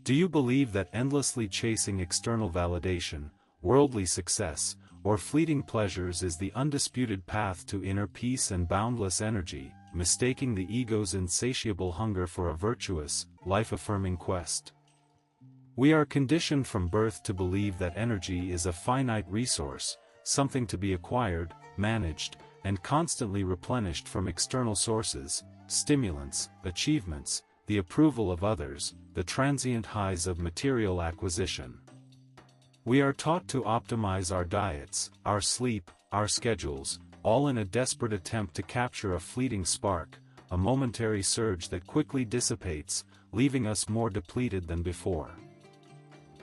Do you believe that endlessly chasing external validation, worldly success, or fleeting pleasures is the undisputed path to inner peace and boundless energy, mistaking the ego's insatiable hunger for a virtuous, life-affirming quest? We are conditioned from birth to believe that energy is a finite resource, something to be acquired, managed, and constantly replenished from external sources, stimulants, achievements, the approval of others, the transient highs of material acquisition. We are taught to optimize our diets, our sleep, our schedules, all in a desperate attempt to capture a fleeting spark, a momentary surge that quickly dissipates, leaving us more depleted than before.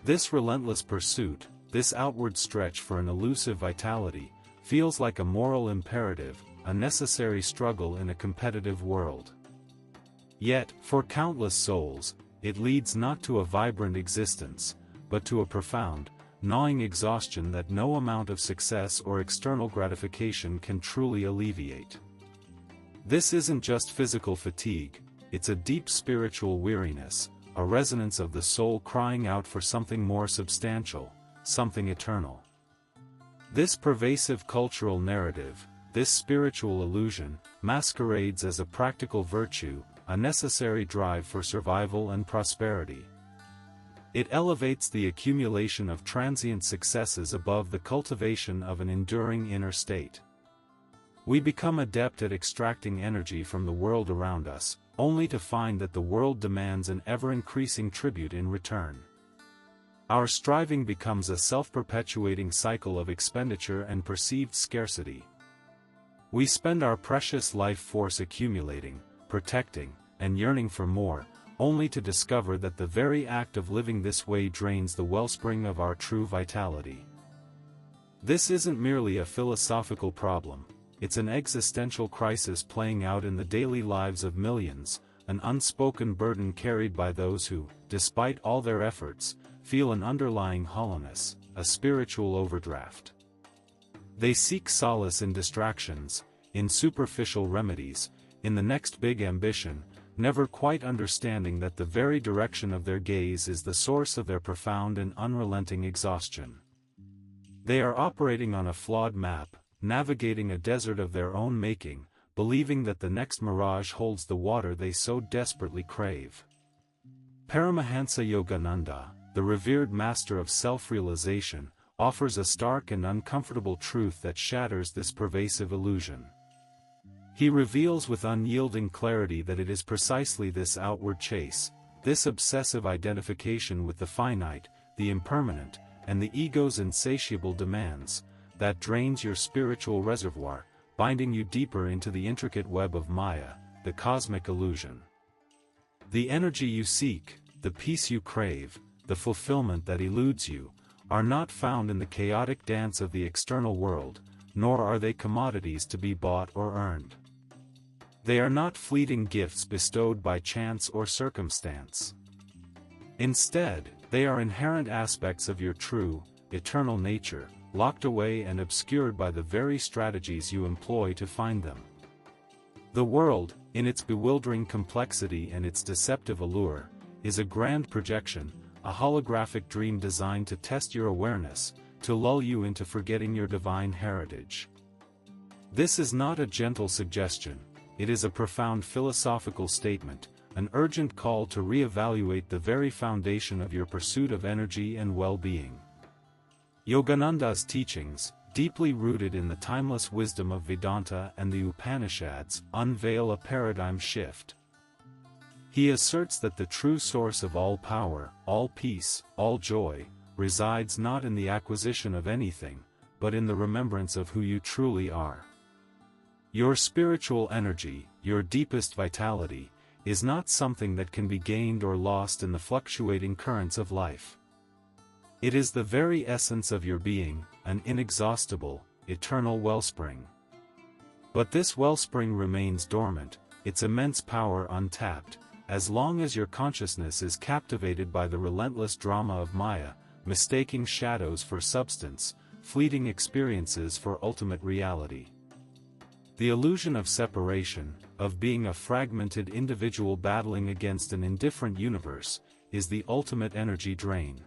This relentless pursuit, this outward stretch for an elusive vitality, feels like a moral imperative, a necessary struggle in a competitive world. Yet, for countless souls, it leads not to a vibrant existence, but to a profound, gnawing exhaustion that no amount of success or external gratification can truly alleviate. This isn't just physical fatigue, it's a deep spiritual weariness, a resonance of the soul crying out for something more substantial, something eternal. This pervasive cultural narrative, this spiritual illusion, masquerades as a practical virtue, a necessary drive for survival and prosperity. It elevates the accumulation of transient successes above the cultivation of an enduring inner state. We become adept at extracting energy from the world around us, only to find that the world demands an ever-increasing tribute in return. Our striving becomes a self-perpetuating cycle of expenditure and perceived scarcity. We spend our precious life force accumulating, protecting, and yearning for more, only to discover that the very act of living this way drains the wellspring of our true vitality. This isn't merely a philosophical problem, it's an existential crisis playing out in the daily lives of millions, an unspoken burden carried by those who, despite all their efforts, feel an underlying hollowness, a spiritual overdraft. They seek solace in distractions, in superficial remedies, in the next big ambition, never quite understanding that the very direction of their gaze is the source of their profound and unrelenting exhaustion. They are operating on a flawed map, navigating a desert of their own making, believing that the next mirage holds the water they so desperately crave. Paramahansa Yogananda, the revered master of self-realization, offers a stark and uncomfortable truth that shatters this pervasive illusion. He reveals with unyielding clarity that it is precisely this outward chase, this obsessive identification with the finite, the impermanent, and the ego's insatiable demands, that drains your spiritual reservoir, binding you deeper into the intricate web of Maya, the cosmic illusion. The energy you seek, the peace you crave, the fulfillment that eludes you, are not found in the chaotic dance of the external world, nor are they commodities to be bought or earned. They are not fleeting gifts bestowed by chance or circumstance. Instead, they are inherent aspects of your true, eternal nature, locked away and obscured by the very strategies you employ to find them. The world, in its bewildering complexity and its deceptive allure, is a grand projection, a holographic dream designed to test your awareness, to lull you into forgetting your divine heritage. This is not a gentle suggestion, it is a profound philosophical statement, an urgent call to reevaluate the very foundation of your pursuit of energy and well-being. Yogananda's teachings, deeply rooted in the timeless wisdom of Vedanta and the Upanishads, unveil a paradigm shift. He asserts that the true source of all power, all peace, all joy, resides not in the acquisition of anything, but in the remembrance of who you truly are. Your spiritual energy, your deepest vitality, is not something that can be gained or lost in the fluctuating currents of life. It is the very essence of your being, an inexhaustible, eternal wellspring. But this wellspring remains dormant, its immense power untapped, as long as your consciousness is captivated by the relentless drama of Maya, mistaking shadows for substance, fleeting experiences for ultimate reality. The illusion of separation, of being a fragmented individual battling against an indifferent universe, is the ultimate energy drain.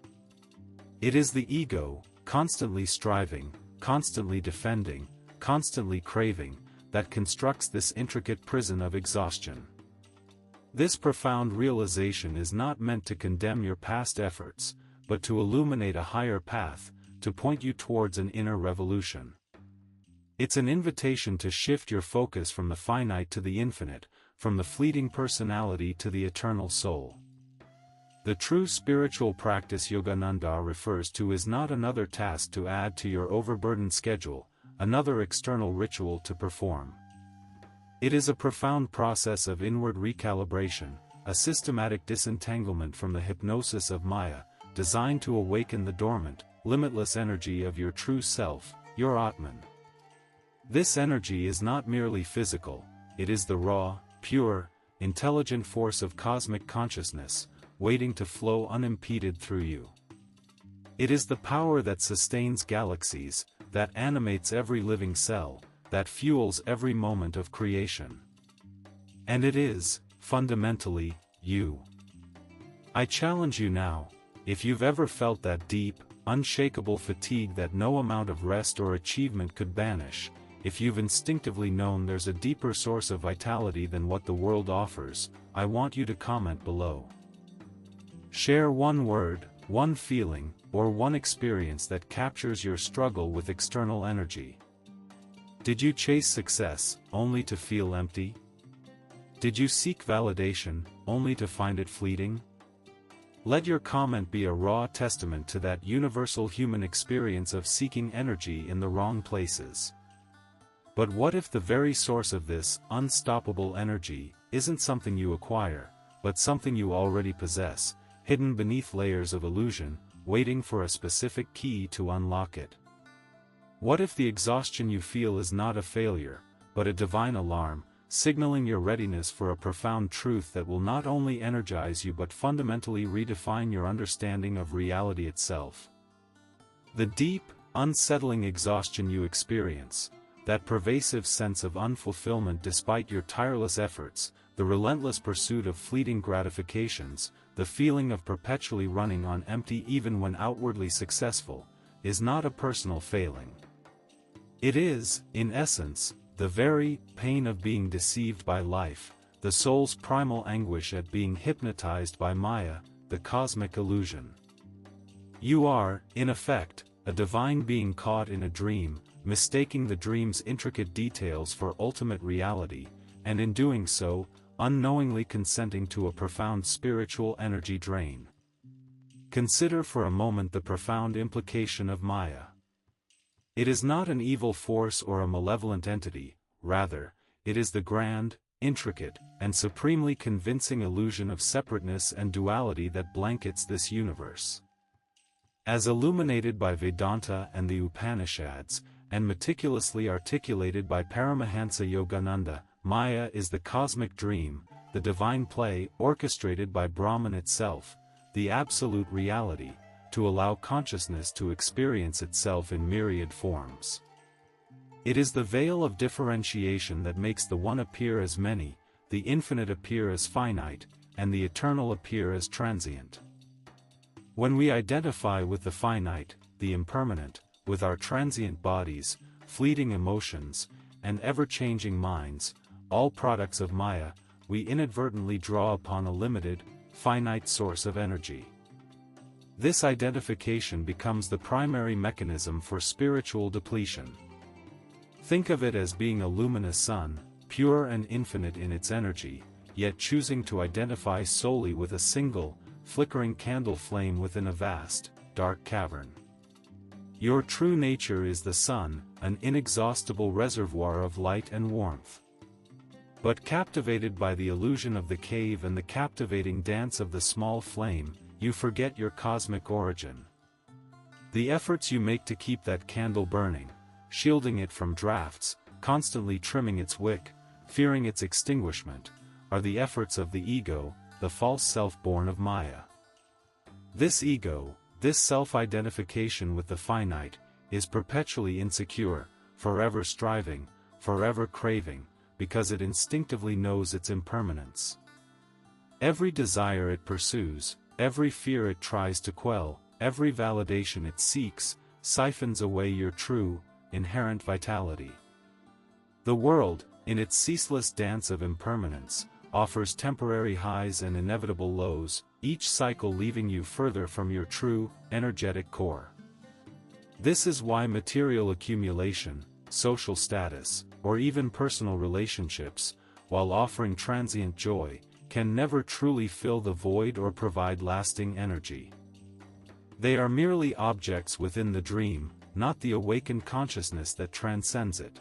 It is the ego, constantly striving, constantly defending, constantly craving, that constructs this intricate prison of exhaustion. This profound realization is not meant to condemn your past efforts, but to illuminate a higher path, to point you towards an inner revolution. It's an invitation to shift your focus from the finite to the infinite, from the fleeting personality to the eternal soul. The true spiritual practice Yogananda refers to is not another task to add to your overburdened schedule, another external ritual to perform. It is a profound process of inward recalibration, a systematic disentanglement from the hypnosis of Maya, designed to awaken the dormant, limitless energy of your true self, your Atman. This energy is not merely physical, it is the raw, pure, intelligent force of cosmic consciousness, waiting to flow unimpeded through you. It is the power that sustains galaxies, that animates every living cell, that fuels every moment of creation. And it is, fundamentally, you. I challenge you now, if you've ever felt that deep, unshakable fatigue that no amount of rest or achievement could banish, if you've instinctively known there's a deeper source of vitality than what the world offers, I want you to comment below. Share one word, one feeling, or one experience that captures your struggle with external energy. Did you chase success, only to feel empty? Did you seek validation, only to find it fleeting? Let your comment be a raw testament to that universal human experience of seeking energy in the wrong places. But what if the very source of this unstoppable energy isn't something you acquire, but something you already possess, hidden beneath layers of illusion, waiting for a specific key to unlock it? What if the exhaustion you feel is not a failure, but a divine alarm, signaling your readiness for a profound truth that will not only energize you but fundamentally redefine your understanding of reality itself? The deep, unsettling exhaustion you experience, that pervasive sense of unfulfillment despite your tireless efforts, the relentless pursuit of fleeting gratifications, the feeling of perpetually running on empty even when outwardly successful, is not a personal failing. It is, in essence, the very pain of being deceived by life, the soul's primal anguish at being hypnotized by Maya, the cosmic illusion. You are, in effect, a divine being caught in a dream, mistaking the dream's intricate details for ultimate reality, and in doing so, unknowingly consenting to a profound spiritual energy drain. Consider for a moment the profound implication of Maya. It is not an evil force or a malevolent entity, rather, it is the grand, intricate, and supremely convincing illusion of separateness and duality that blankets this universe. As illuminated by Vedanta and the Upanishads, and meticulously articulated by Paramahansa Yogananda, Maya is the cosmic dream, the divine play orchestrated by Brahman itself, the absolute reality, to allow consciousness to experience itself in myriad forms. It is the veil of differentiation that makes the one appear as many, the infinite appear as finite, and the eternal appear as transient. When we identify with the finite, the impermanent, with our transient bodies, fleeting emotions, and ever-changing minds, all products of Maya, we inadvertently draw upon a limited, finite source of energy. This identification becomes the primary mechanism for spiritual depletion. Think of it as being a luminous sun, pure and infinite in its energy, yet choosing to identify solely with a single, flickering candle flame within a vast, dark cavern. Your true nature is the sun, an inexhaustible reservoir of light and warmth. But captivated by the illusion of the cave and the captivating dance of the small flame, you forget your cosmic origin. The efforts you make to keep that candle burning, shielding it from drafts, constantly trimming its wick, fearing its extinguishment, are the efforts of the ego, the false self born of Maya. This ego, this self-identification with the finite, is perpetually insecure, forever striving, forever craving, because it instinctively knows its impermanence. Every desire it pursues, every fear it tries to quell, every validation it seeks, siphons away your true, inherent vitality. The world, in its ceaseless dance of impermanence, offers temporary highs and inevitable lows, each cycle leaving you further from your true, energetic core. This is why material accumulation, social status, or even personal relationships, while offering transient joy, can never truly fill the void or provide lasting energy. They are merely objects within the dream, not the awakened consciousness that transcends it.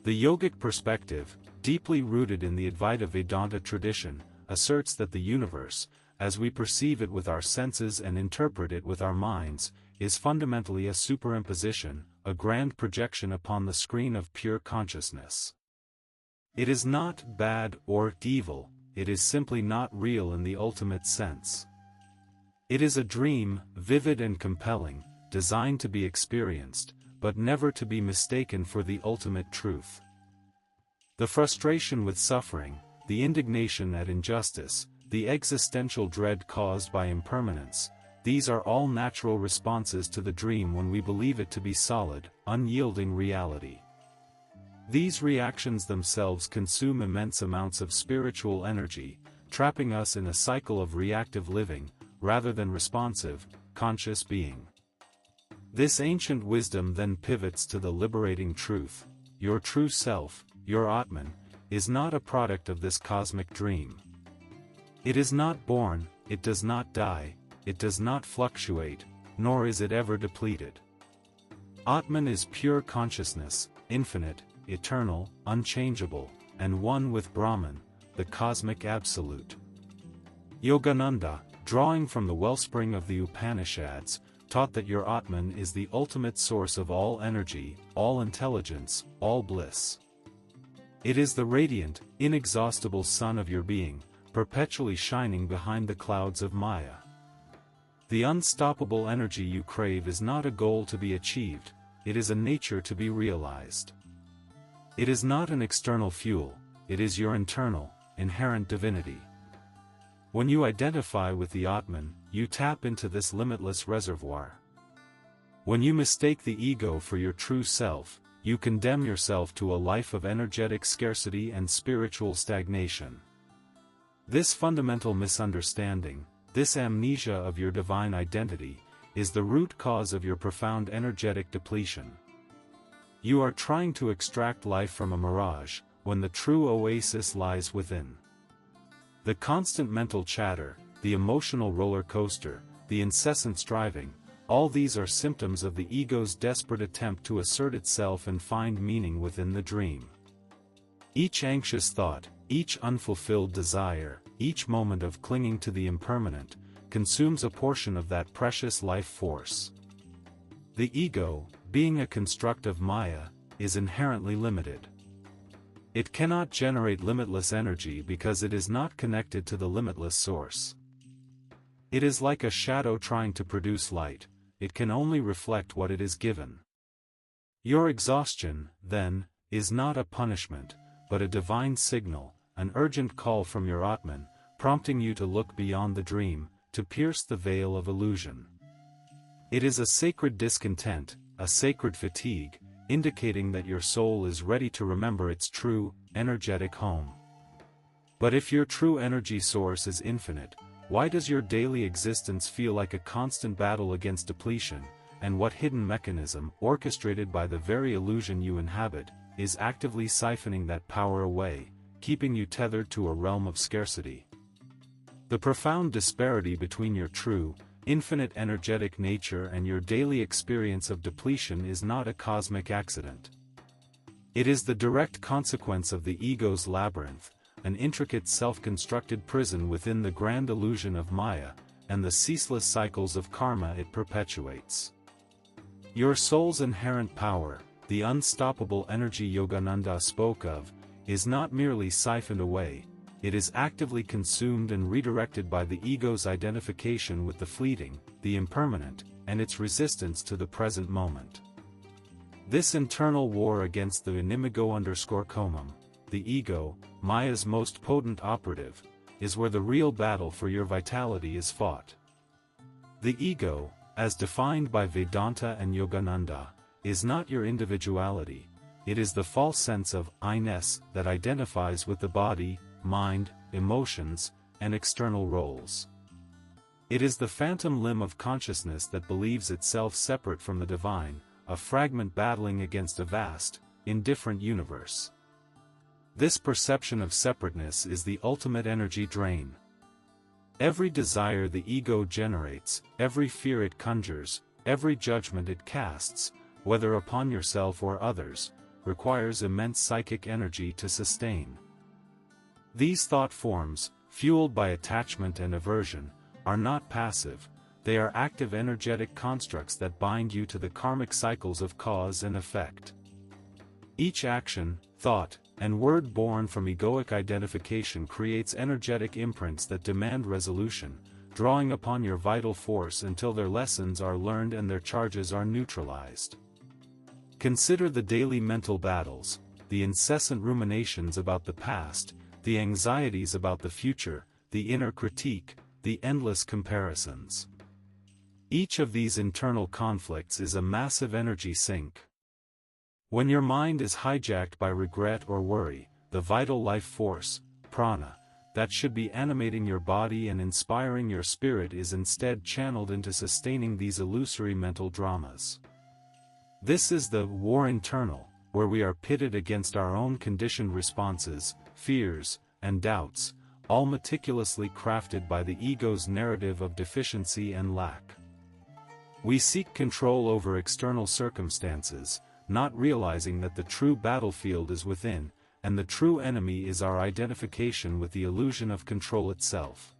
The yogic perspective, deeply rooted in the Advaita Vedanta tradition, asserts that the universe, as we perceive it with our senses and interpret it with our minds, is fundamentally a superimposition, a grand projection upon the screen of pure consciousness. It is not bad or evil, it is simply not real in the ultimate sense. It is a dream, vivid and compelling, designed to be experienced, but never to be mistaken for the ultimate truth. The frustration with suffering, the indignation at injustice, the existential dread caused by impermanence, these are all natural responses to the dream when we believe it to be solid, unyielding reality. These reactions themselves consume immense amounts of spiritual energy, trapping us in a cycle of reactive living, rather than responsive, conscious being. This ancient wisdom then pivots to the liberating truth: your true self, your Atman, is not a product of this cosmic dream. It is not born, it does not die, it does not fluctuate, nor is it ever depleted. Atman is pure consciousness, infinite, eternal, unchangeable, and one with Brahman, the cosmic absolute. Yogananda, drawing from the wellspring of the Upanishads, taught that your Atman is the ultimate source of all energy, all intelligence, all bliss. It is the radiant, inexhaustible sun of your being, perpetually shining behind the clouds of Maya. The unstoppable energy you crave is not a goal to be achieved, it is a nature to be realized. It is not an external fuel, it is your internal, inherent divinity. When you identify with the Atman, you tap into this limitless reservoir. When you mistake the ego for your true self, you condemn yourself to a life of energetic scarcity and spiritual stagnation. This fundamental misunderstanding, this amnesia of your divine identity, is the root cause of your profound energetic depletion. You are trying to extract life from a mirage, when the true oasis lies within. The constant mental chatter, the emotional roller coaster, the incessant striving, all these are symptoms of the ego's desperate attempt to assert itself and find meaning within the dream. Each anxious thought, each unfulfilled desire, each moment of clinging to the impermanent, consumes a portion of that precious life force. The ego, being a construct of Maya, is inherently limited. It cannot generate limitless energy because it is not connected to the limitless source. It is like a shadow trying to produce light, it can only reflect what it is given. Your exhaustion, then, is not a punishment, but a divine signal, an urgent call from your Atman, prompting you to look beyond the dream, to pierce the veil of illusion. It is a sacred discontent, a sacred fatigue, indicating that your soul is ready to remember its true, energetic home. But if your true energy source is infinite, why does your daily existence feel like a constant battle against depletion, and what hidden mechanism, orchestrated by the very illusion you inhabit, is actively siphoning that power away, keeping you tethered to a realm of scarcity? The profound disparity between your true, infinite energetic nature and your daily experience of depletion is not a cosmic accident. It is the direct consequence of the ego's labyrinth, an intricate self-constructed prison within the grand illusion of Maya, and the ceaseless cycles of karma it perpetuates. Your soul's inherent power, the unstoppable energy Yogananda spoke of, is not merely siphoned away, it is actively consumed and redirected by the ego's identification with the fleeting, the impermanent, and its resistance to the present moment. This internal war against the inimigo_comum, the ego, Maya's most potent operative, is where the real battle for your vitality is fought. The ego, as defined by Vedanta and Yogananda, is not your individuality, it is the false sense of I-ness that identifies with the body, mind, emotions, and external roles. It is the phantom limb of consciousness that believes itself separate from the divine, a fragment battling against a vast, indifferent universe. This perception of separateness is the ultimate energy drain. Every desire the ego generates, every fear it conjures, every judgment it casts, whether upon yourself or others, requires immense psychic energy to sustain. These thought forms, fueled by attachment and aversion, are not passive, they are active energetic constructs that bind you to the karmic cycles of cause and effect. Each action, thought, and word born from egoic identification creates energetic imprints that demand resolution, drawing upon your vital force until their lessons are learned and their charges are neutralized. Consider the daily mental battles, the incessant ruminations about the past, the anxieties about the future, the inner critique, the endless comparisons. Each of these internal conflicts is a massive energy sink. When your mind is hijacked by regret or worry, the vital life force, prana, that should be animating your body and inspiring your spirit is instead channeled into sustaining these illusory mental dramas. This is the war internal, where we are pitted against our own conditioned responses, fears, and doubts, all meticulously crafted by the ego's narrative of deficiency and lack. We seek control over external circumstances, not realizing that the true battlefield is within, and the true enemy is our identification with the illusion of control itself.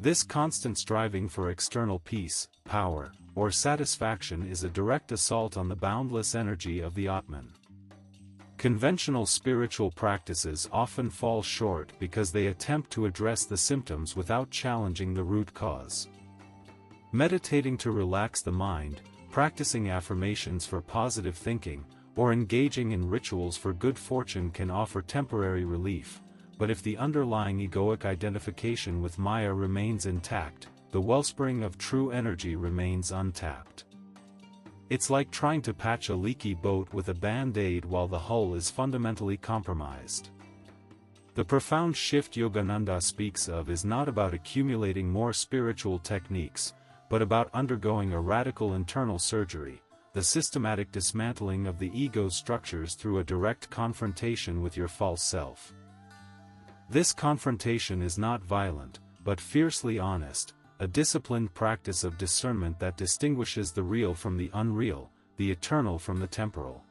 This constant striving for external peace, power, or satisfaction is a direct assault on the boundless energy of the Atman. Conventional spiritual practices often fall short because they attempt to address the symptoms without challenging the root cause. Meditating to relax the mind, practicing affirmations for positive thinking, or engaging in rituals for good fortune can offer temporary relief, but if the underlying egoic identification with Maya remains intact, the wellspring of true energy remains untapped. It's like trying to patch a leaky boat with a band-aid while the hull is fundamentally compromised. The profound shift Yogananda speaks of is not about accumulating more spiritual techniques, but about undergoing a radical internal surgery, the systematic dismantling of the ego's structures through a direct confrontation with your false self. This confrontation is not violent, but fiercely honest, a disciplined practice of discernment that distinguishes the real from the unreal, the eternal from the temporal.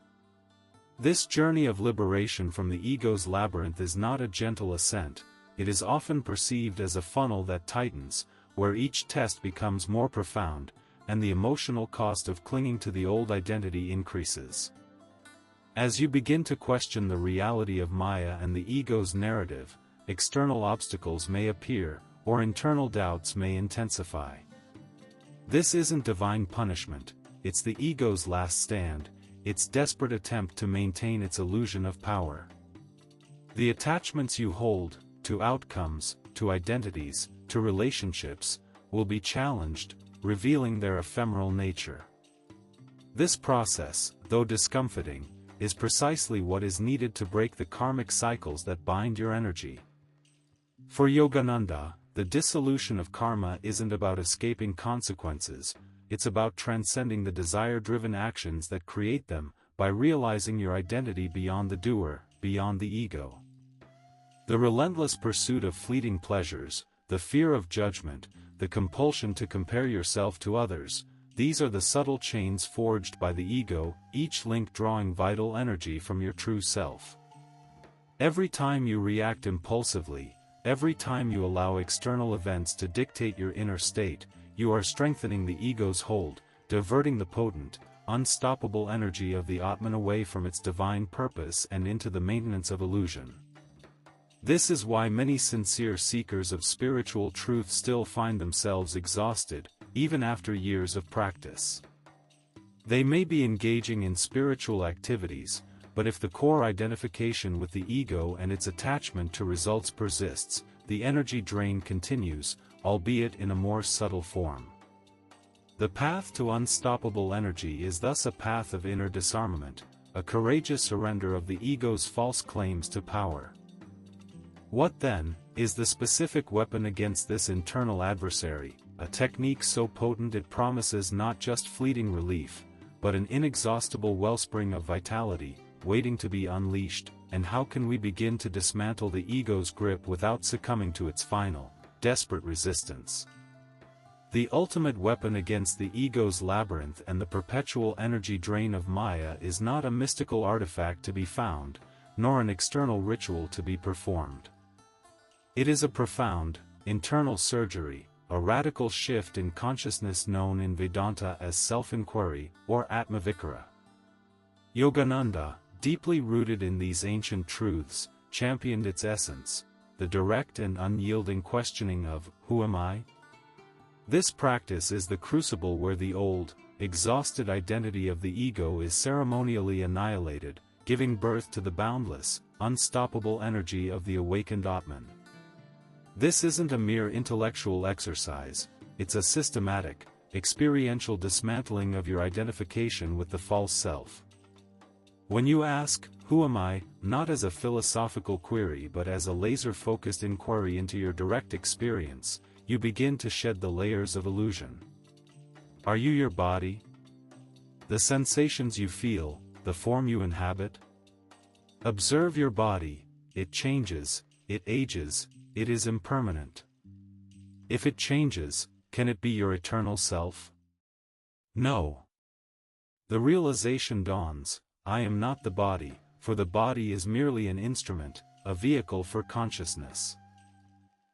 This journey of liberation from the ego's labyrinth is not a gentle ascent, it is often perceived as a funnel that tightens, where each test becomes more profound, and the emotional cost of clinging to the old identity increases. As you begin to question the reality of Maya and the ego's narrative, external obstacles may appear, or internal doubts may intensify. This isn't divine punishment, it's the ego's last stand, its desperate attempt to maintain its illusion of power. The attachments you hold, to outcomes, to identities, to relationships, will be challenged, revealing their ephemeral nature. This process, though discomforting, is precisely what is needed to break the karmic cycles that bind your energy. For Yogananda, the dissolution of karma isn't about escaping consequences, it's about transcending the desire-driven actions that create them, by realizing your identity beyond the doer, beyond the ego. The relentless pursuit of fleeting pleasures, the fear of judgment, the compulsion to compare yourself to others, these are the subtle chains forged by the ego, each link drawing vital energy from your true self. Every time you react impulsively, every time you allow external events to dictate your inner state, you are strengthening the ego's hold, diverting the potent, unstoppable energy of the Atman away from its divine purpose and into the maintenance of illusion. This is why many sincere seekers of spiritual truth still find themselves exhausted, even after years of practice. They may be engaging in spiritual activities, but if the core identification with the ego and its attachment to results persists, the energy drain continues, albeit in a more subtle form. The path to unstoppable energy is thus a path of inner disarmament, a courageous surrender of the ego's false claims to power. What then is the specific weapon against this internal adversary, a technique so potent it promises not just fleeting relief, but an inexhaustible wellspring of vitality, waiting to be unleashed? And how can we begin to dismantle the ego's grip without succumbing to its final, desperate resistance? The ultimate weapon against the ego's labyrinth and the perpetual energy drain of Maya is not a mystical artifact to be found, nor an external ritual to be performed. It is a profound, internal surgery, a radical shift in consciousness known in Vedanta as self-inquiry, or Atmavikara. Yogananda, deeply rooted in these ancient truths, championed its essence, the direct and unyielding questioning of, "Who am I?" This practice is the crucible where the old, exhausted identity of the ego is ceremonially annihilated, giving birth to the boundless, unstoppable energy of the awakened Atman. This isn't a mere intellectual exercise, it's a systematic, experiential dismantling of your identification with the false self. When you ask, "Who am I?" not as a philosophical query but as a laser-focused inquiry into your direct experience, you begin to shed the layers of illusion. Are you your body? The sensations you feel, the form you inhabit? Observe your body. It changes, it ages, it is impermanent. If it changes, can it be your eternal self? No. The realization dawns, I am not the body, for the body is merely an instrument, a vehicle for consciousness.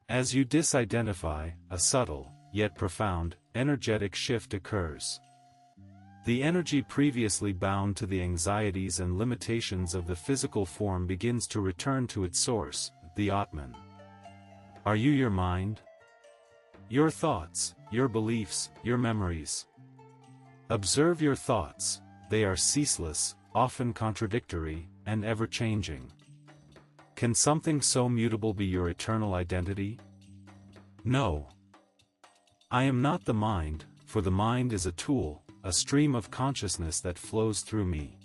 As you disidentify, a subtle, yet profound, energetic shift occurs. The energy previously bound to the anxieties and limitations of the physical form begins to return to its source, the Atman. Are you your mind? Your thoughts, your beliefs, your memories? Observe your thoughts. They are ceaseless, often contradictory, and ever-changing. Can something so mutable be your eternal identity? No. I am not the mind, for the mind is a tool, a stream of consciousness that flows through me.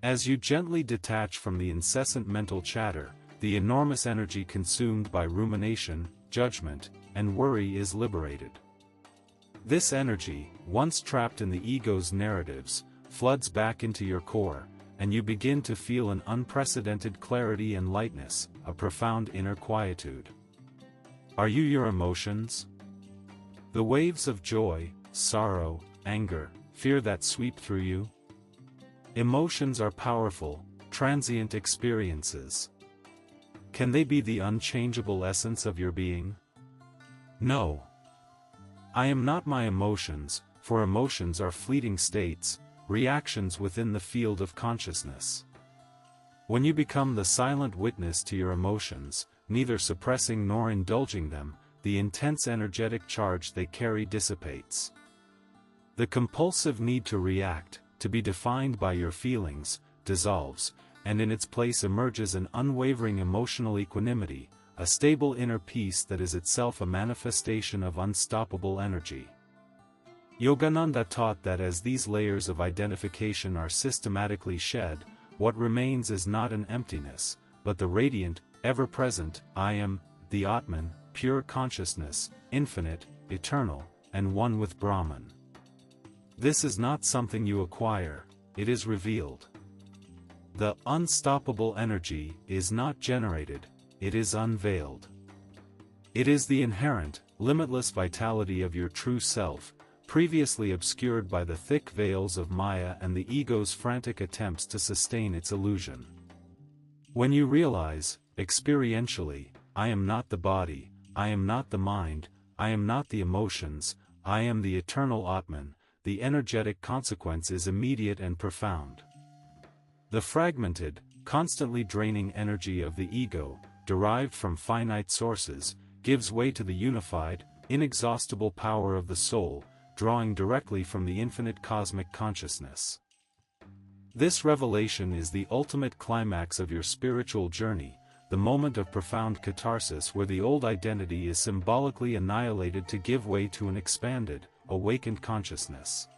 As you gently detach from the incessant mental chatter, the enormous energy consumed by rumination, judgment, and worry is liberated. This energy, once trapped in the ego's narratives, floods back into your core, and you begin to feel an unprecedented clarity and lightness, a profound inner quietude. Are you your emotions? The waves of joy, sorrow, anger, fear that sweep through you? Emotions are powerful, transient experiences. Can they be the unchangeable essence of your being? No. I am not my emotions, for emotions are fleeting states, reactions within the field of consciousness. When you become the silent witness to your emotions, neither suppressing nor indulging them, the intense energetic charge they carry dissipates. The compulsive need to react, to be defined by your feelings, dissolves, and in its place emerges an unwavering emotional equanimity, a stable inner peace that is itself a manifestation of unstoppable energy. Yogananda taught that as these layers of identification are systematically shed, what remains is not an emptiness, but the radiant, ever-present, I am, the Atman, pure consciousness, infinite, eternal, and one with Brahman. This is not something you acquire, it is revealed. The unstoppable energy is not generated, it is unveiled. It is the inherent, limitless vitality of your true self, previously obscured by the thick veils of Maya and the ego's frantic attempts to sustain its illusion. When you realize, experientially, I am not the body, I am not the mind, I am not the emotions, I am the eternal Atman, the energetic consequence is immediate and profound. The fragmented, constantly draining energy of the ego, derived from finite sources, gives way to the unified, inexhaustible power of the soul, drawing directly from the infinite cosmic consciousness. This revelation is the ultimate climax of your spiritual journey, the moment of profound catharsis where the old identity is symbolically annihilated to give way to an expanded, awakened consciousness.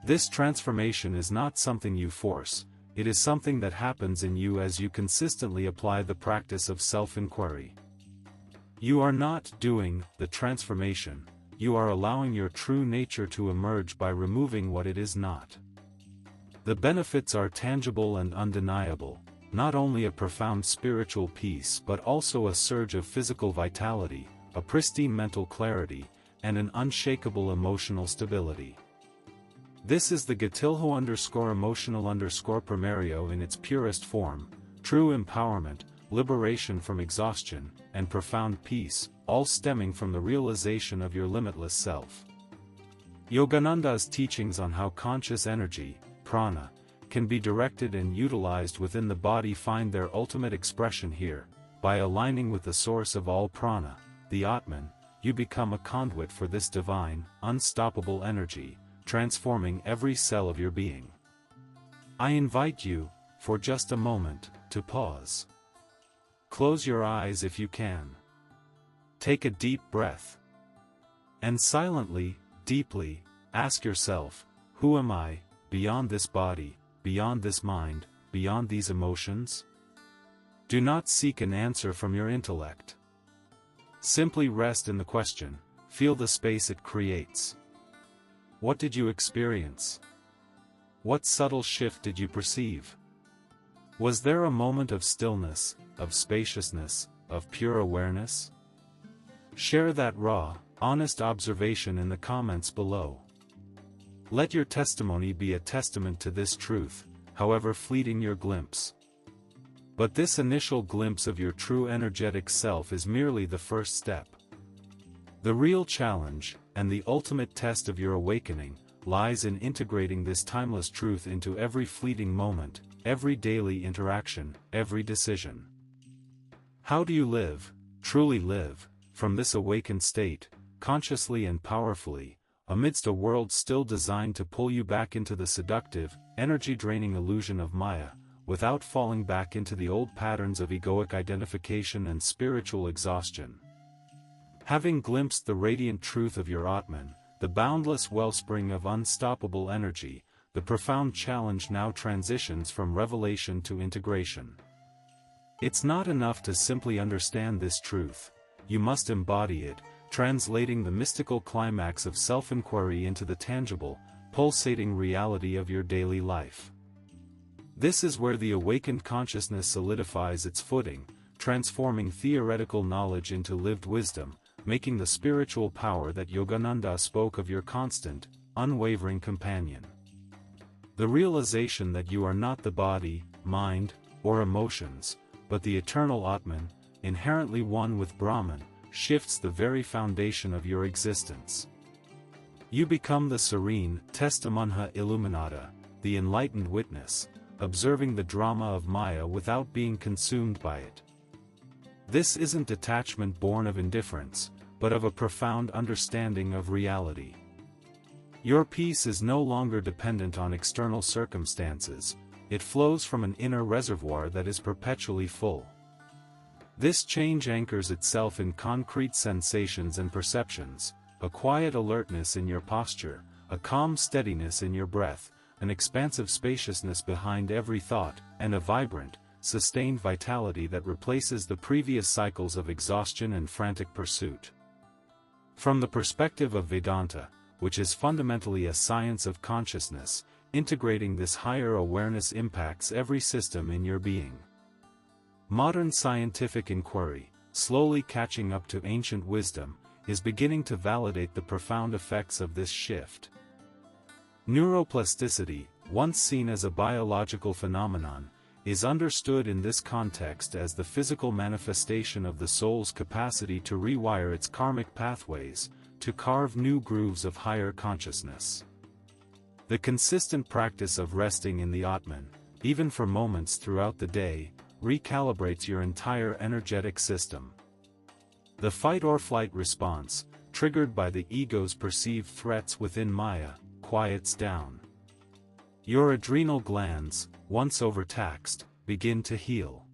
This transformation is not something you force, it is something that happens in you as you consistently apply the practice of self-inquiry. You are not doing the transformation, you are allowing your true nature to emerge by removing what it is not. The benefits are tangible and undeniable, not only a profound spiritual peace but also a surge of physical vitality, a pristine mental clarity, and an unshakable emotional stability. This is the Gatilho_emotional_primario in its purest form, true empowerment, liberation from exhaustion, and profound peace, all stemming from the realization of your limitless self. Yogananda's teachings on how conscious energy, prana, can be directed and utilized within the body find their ultimate expression here. By aligning with the source of all prana, the Atman, you become a conduit for this divine, unstoppable energy, transforming every cell of your being. I invite you, for just a moment, to pause. Close your eyes if you can. Take a deep breath. And silently, deeply, ask yourself, who am I, beyond this body, beyond this mind, beyond these emotions? Do not seek an answer from your intellect. Simply rest in the question, feel the space it creates. What did you experience? What subtle shift did you perceive? Was there a moment of stillness, of spaciousness, of pure awareness? Share that raw, honest observation in the comments below. Let your testimony be a testament to this truth, however fleeting your glimpse. But this initial glimpse of your true energetic self is merely the first step. The real challenge, and the ultimate test of your awakening, lies in integrating this timeless truth into every fleeting moment, every daily interaction, every decision. How do you live, truly live, from this awakened state, consciously and powerfully, amidst a world still designed to pull you back into the seductive, energy-draining illusion of Maya, without falling back into the old patterns of egoic identification and spiritual exhaustion? Having glimpsed the radiant truth of your Atman, the boundless wellspring of unstoppable energy, the profound challenge now transitions from revelation to integration. It's not enough to simply understand this truth, you must embody it, translating the mystical climax of self-inquiry into the tangible, pulsating reality of your daily life. This is where the awakened consciousness solidifies its footing, transforming theoretical knowledge into lived wisdom, making the spiritual power that Yogananda spoke of your constant, unwavering companion. The realization that you are not the body, mind, or emotions, but the eternal Atman, inherently one with Brahman, shifts the very foundation of your existence. You become the serene testimonha illuminata, the enlightened witness, observing the drama of Maya without being consumed by it. This isn't detachment born of indifference, but of a profound understanding of reality. Your peace is no longer dependent on external circumstances, it flows from an inner reservoir that is perpetually full. This change anchors itself in concrete sensations and perceptions, a quiet alertness in your posture, a calm steadiness in your breath, an expansive spaciousness behind every thought, and a vibrant, sustained vitality that replaces the previous cycles of exhaustion and frantic pursuit. From the perspective of Vedanta, which is fundamentally a science of consciousness, integrating this higher awareness impacts every system in your being. Modern scientific inquiry, slowly catching up to ancient wisdom, is beginning to validate the profound effects of this shift. Neuroplasticity, once seen as a biological phenomenon, is understood in this context as the physical manifestation of the soul's capacity to rewire its karmic pathways, to carve new grooves of higher consciousness. The consistent practice of resting in the Atman, even for moments throughout the day, recalibrates your entire energetic system. The fight-or-flight response, triggered by the ego's perceived threats within Maya, quiets down. Your adrenal glands, once overtaxed, begin to heal.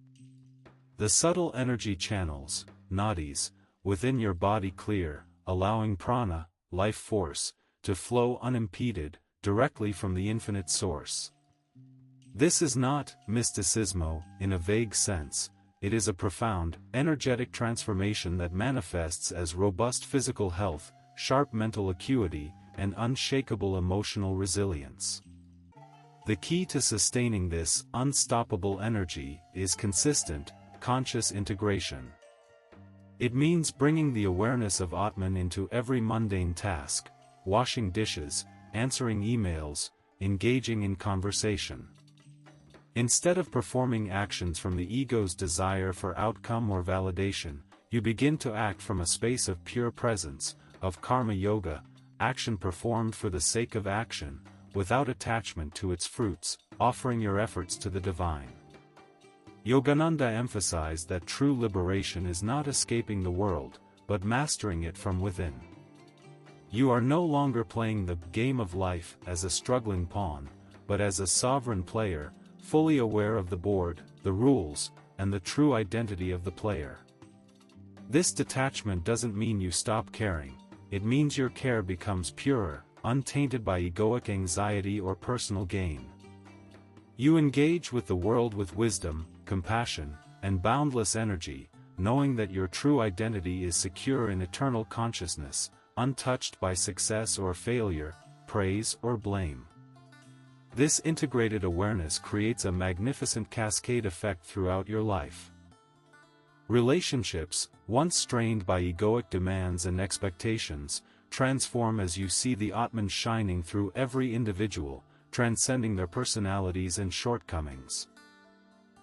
The subtle energy channels, nadis, within your body clear, allowing prana, life force, to flow unimpeded, directly from the infinite source. This is not mysticismo, in a vague sense, it is a profound, energetic transformation that manifests as robust physical health, sharp mental acuity, and unshakable emotional resilience. The key to sustaining this unstoppable energy is consistent, conscious integration. It means bringing the awareness of Atman into every mundane task, washing dishes, answering emails, engaging in conversation. Instead of performing actions from the ego's desire for outcome or validation, you begin to act from a space of pure presence, of karma yoga, action performed for the sake of action, without attachment to its fruits, offering your efforts to the divine. Yogananda emphasized that true liberation is not escaping the world, but mastering it from within. You are no longer playing the game of life as a struggling pawn, but as a sovereign player, fully aware of the board, the rules, and the true identity of the player. This detachment doesn't mean you stop caring, it means your care becomes purer, untainted by egoic anxiety or personal gain. You engage with the world with wisdom, compassion, and boundless energy, knowing that your true identity is secure in eternal consciousness, untouched by success or failure, praise or blame. This integrated awareness creates a magnificent cascade effect throughout your life. Relationships, once strained by egoic demands and expectations, transform as you see the Atman shining through every individual, transcending their personalities and shortcomings.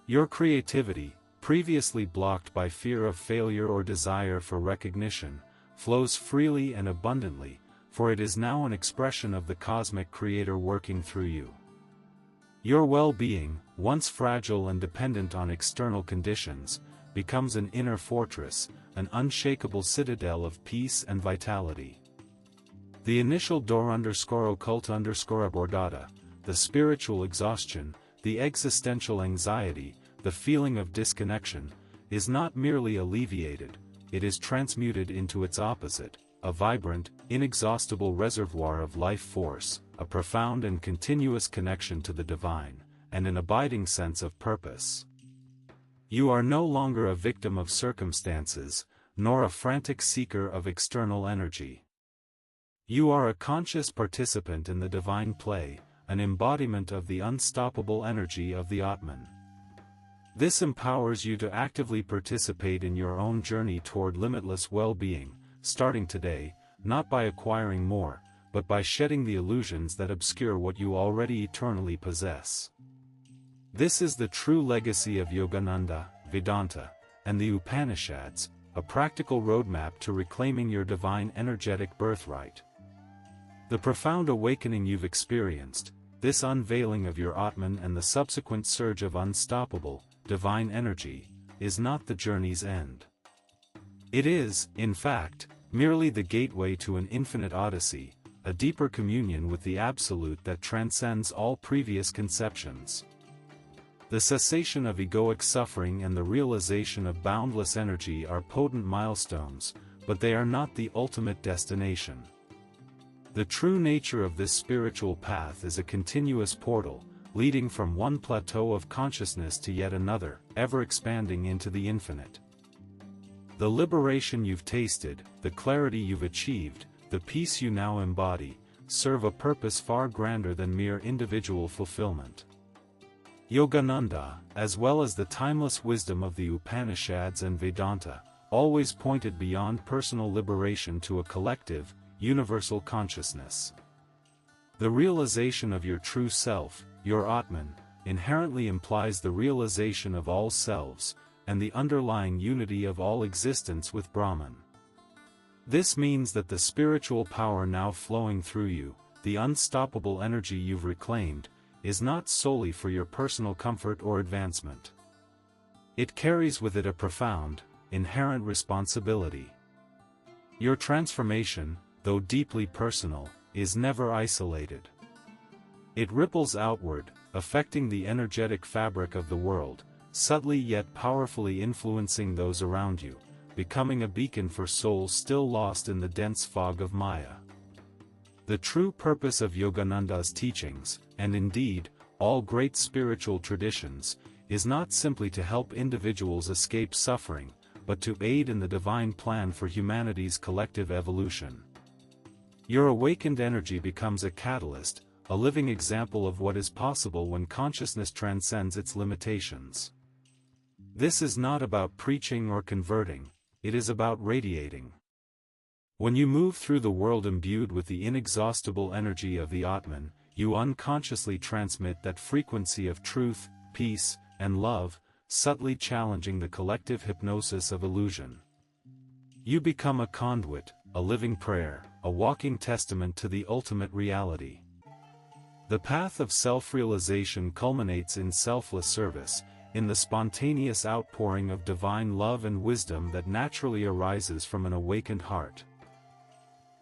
Your creativity, previously blocked by fear of failure or desire for recognition, flows freely and abundantly, for it is now an expression of the cosmic creator working through you. Your well-being, once fragile and dependent on external conditions, becomes an inner fortress, an unshakable citadel of peace and vitality. The initial door_occult_abordada, the spiritual exhaustion, the existential anxiety, the feeling of disconnection, is not merely alleviated, it is transmuted into its opposite, a vibrant, inexhaustible reservoir of life force, a profound and continuous connection to the divine, and an abiding sense of purpose. You are no longer a victim of circumstances, nor a frantic seeker of external energy. You are a conscious participant in the divine play, an embodiment of the unstoppable energy of the Atman. This empowers you to actively participate in your own journey toward limitless well-being, starting today, not by acquiring more, but by shedding the illusions that obscure what you already eternally possess. This is the true legacy of Yogananda, Vedanta, and the Upanishads, a practical roadmap to reclaiming your divine energetic birthright. The profound awakening you've experienced, this unveiling of your Atman and the subsequent surge of unstoppable, divine energy, is not the journey's end. It is, in fact, merely the gateway to an infinite odyssey, a deeper communion with the Absolute that transcends all previous conceptions. The cessation of egoic suffering and the realization of boundless energy are potent milestones, but they are not the ultimate destination. The true nature of this spiritual path is a continuous portal, leading from one plateau of consciousness to yet another, ever expanding into the infinite. The liberation you've tasted, the clarity you've achieved, the peace you now embody, serve a purpose far grander than mere individual fulfillment. Yogananda, as well as the timeless wisdom of the Upanishads and Vedanta, always pointed beyond personal liberation to a collective, universal consciousness. The realization of your true self, your Atman, inherently implies the realization of all selves, and the underlying unity of all existence with Brahman. This means that the spiritual power now flowing through you, the unstoppable energy you've reclaimed, is not solely for your personal comfort or advancement. It carries with it a profound, inherent responsibility. Your transformation, though deeply personal, is never isolated. It ripples outward, affecting the energetic fabric of the world, subtly yet powerfully influencing those around you, becoming a beacon for souls still lost in the dense fog of Maya. The true purpose of Yogananda's teachings, and indeed, all great spiritual traditions, is not simply to help individuals escape suffering, but to aid in the divine plan for humanity's collective evolution. Your awakened energy becomes a catalyst, a living example of what is possible when consciousness transcends its limitations. This is not about preaching or converting, it is about radiating. When you move through the world imbued with the inexhaustible energy of the Atman, you unconsciously transmit that frequency of truth, peace, and love, subtly challenging the collective hypnosis of illusion. You become a conduit, a living prayer, a walking testament to the ultimate reality. The path of self-realization culminates in selfless service, in the spontaneous outpouring of divine love and wisdom that naturally arises from an awakened heart.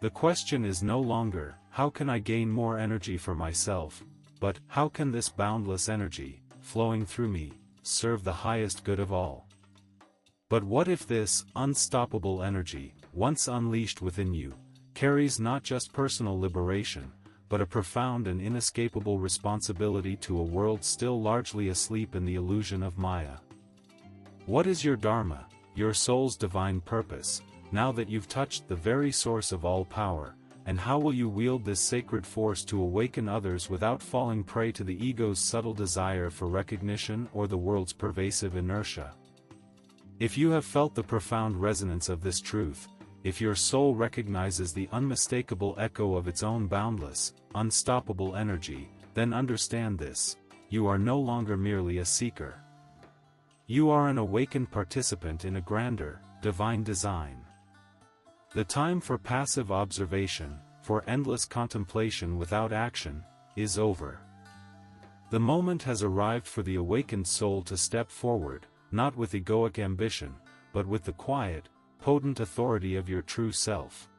The question is no longer, how can I gain more energy for myself, but, how can this boundless energy, flowing through me, serve the highest good of all? But what if this unstoppable energy, once unleashed within you, carries not just personal liberation, but a profound and inescapable responsibility to a world still largely asleep in the illusion of Maya? What is your Dharma, your soul's divine purpose, now that you've touched the very source of all power, and how will you wield this sacred force to awaken others without falling prey to the ego's subtle desire for recognition or the world's pervasive inertia? If you have felt the profound resonance of this truth, if your soul recognizes the unmistakable echo of its own boundless, unstoppable energy, then understand this: you are no longer merely a seeker. You are an awakened participant in a grander, divine design. The time for passive observation, for endless contemplation without action, is over. The moment has arrived for the awakened soul to step forward, not with egoic ambition, but with the quiet, potent authority of your true self.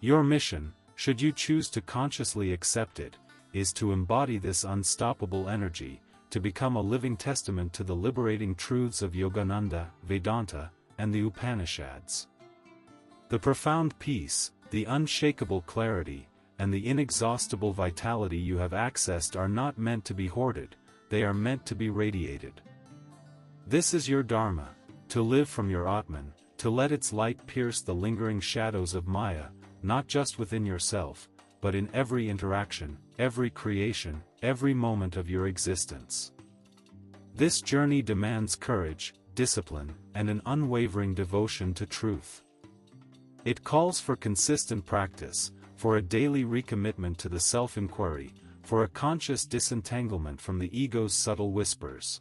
Your mission, should you choose to consciously accept it, is to embody this unstoppable energy, to become a living testament to the liberating truths of Yogananda, Vedanta, and the Upanishads. The profound peace, the unshakable clarity, and the inexhaustible vitality you have accessed are not meant to be hoarded, they are meant to be radiated. This is your Dharma, to live from your Atman, to let its light pierce the lingering shadows of Maya, not just within yourself, but in every interaction, every creation, every moment of your existence. This journey demands courage, discipline, and an unwavering devotion to truth. It calls for consistent practice, for a daily recommitment to the self-inquiry, for a conscious disentanglement from the ego's subtle whispers.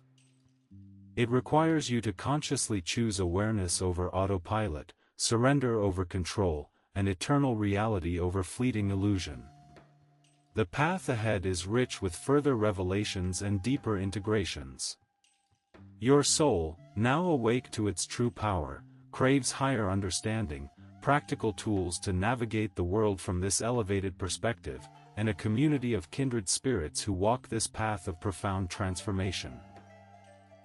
It requires you to consciously choose awareness over autopilot, surrender over control, and eternal reality over fleeting illusion. The path ahead is rich with further revelations and deeper integrations. Your soul, now awake to its true power, craves higher understanding, practical tools to navigate the world from this elevated perspective, and a community of kindred spirits who walk this path of profound transformation.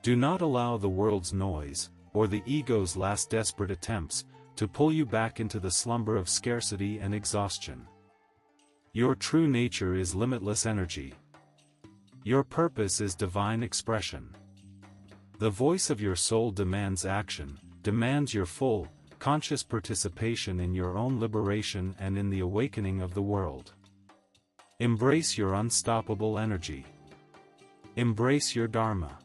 Do not allow the world's noise, or the ego's last desperate attempts, to pull you back into the slumber of scarcity and exhaustion. Your true nature is limitless energy. Your purpose is divine expression. The voice of your soul demands action, demands your full, conscious participation in your own liberation and in the awakening of the world. Embrace your unstoppable energy. Embrace your Dharma.